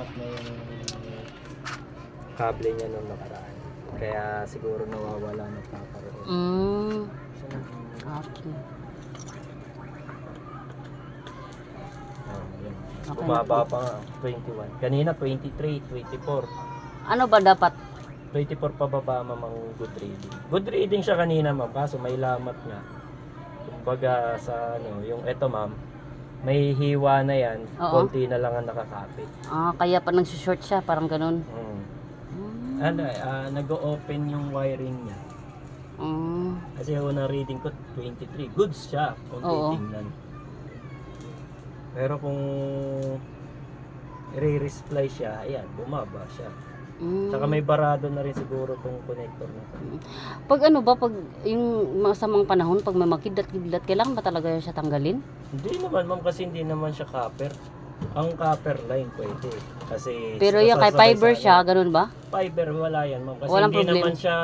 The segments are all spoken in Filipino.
na yung kable niya nung nakaraan. Kaya siguro nawawala na kakaroon. Okay. Yun. Mas Okay bumaba na po. pa nga, 21. Kanina 23, 24. Ano ba dapat? 24 pababa mamang good reading. Good reading siya kanina ma'am, kaso may lamat nga. Kumbaga sa ano, yung eto ma'am, may hiwa na yan, Oo. konti na lang ang nakakapit. Kaya pa nagsushort siya, parang ganun. Ano, nag-open yung wiring niya. Kasi unang reading ko 23. Goods siya kung Oo. titingnan. Pero kung i-re-supply siya, ayan, bumaba siya. Tsaka may barado na rin siguro tong connector na to. Pag ano ba, pag yung masamang panahon, pag may makidlat-kidlat, kailangan ba talaga siya tanggalin? Hindi naman ma'am, kasi hindi naman siya copper. Ang copper line pwede. Kasi Pero yung kay sasabay fiber sa siya, ano. ganun ba? Fiber wala yan ma'am. Kasi Walang hindi problem. naman siya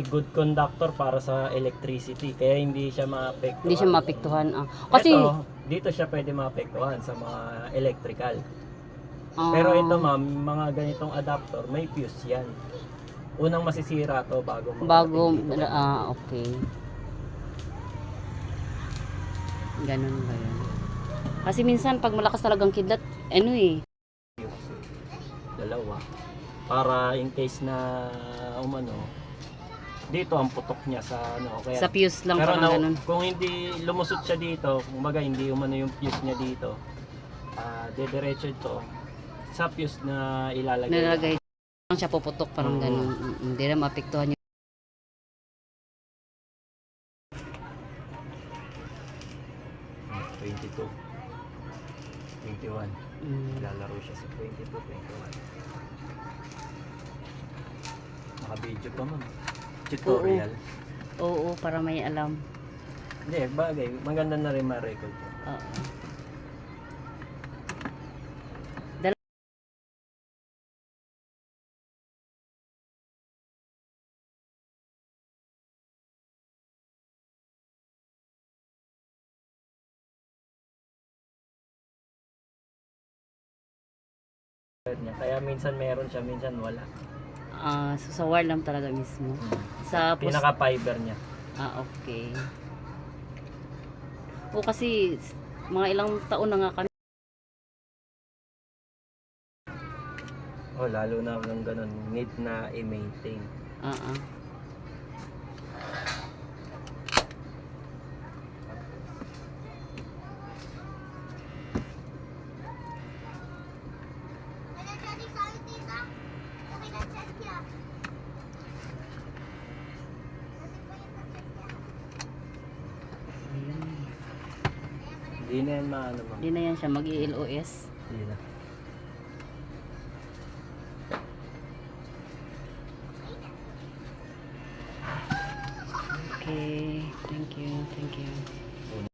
good conductor para sa electricity. Kaya hindi siya maapektuhan. Hindi siya mapiktuhan. Kasi, Ito, dito siya pwede maapektuhan sa mga electrical. Pero ito ma'am, mga ganitong adapter, may fuse yan. Unang masisira to bago bago, makarating dito. okay. Ganun ba yun? Kasi minsan, pag malakas talagang kidlat, ano eh. Dalawa. Para in case na umano, dito ang putok niya sa ano. Kaya, Sa fuse lang, pero parang ganun. kung hindi lumusot siya dito, kumbaga hindi umano yung fuse niya dito, dediretso ito sa fuse na ilalagay. Nilalagay lang siya puputok, parang ganun. Hindi na maapektuhan yung 22, 21. Lalaro siya sa 22, 21. Naka-video pa ma'am. Tutorial. Oo, para may alam. Hindi, bagay. Maganda na rin ma-record ko. Oo. Kaya minsan meron siya, minsan wala. So sa wire lang talaga mismo. Sa Pinaka-fiber niya. okay. O kasi mga ilang taon na nga kami. Lalo na ng ganun, need na i-maintain. Hindi na yan maano ma'am. Hindi na yan siya mag-i-LOS. Hindi na. Okay, thank you.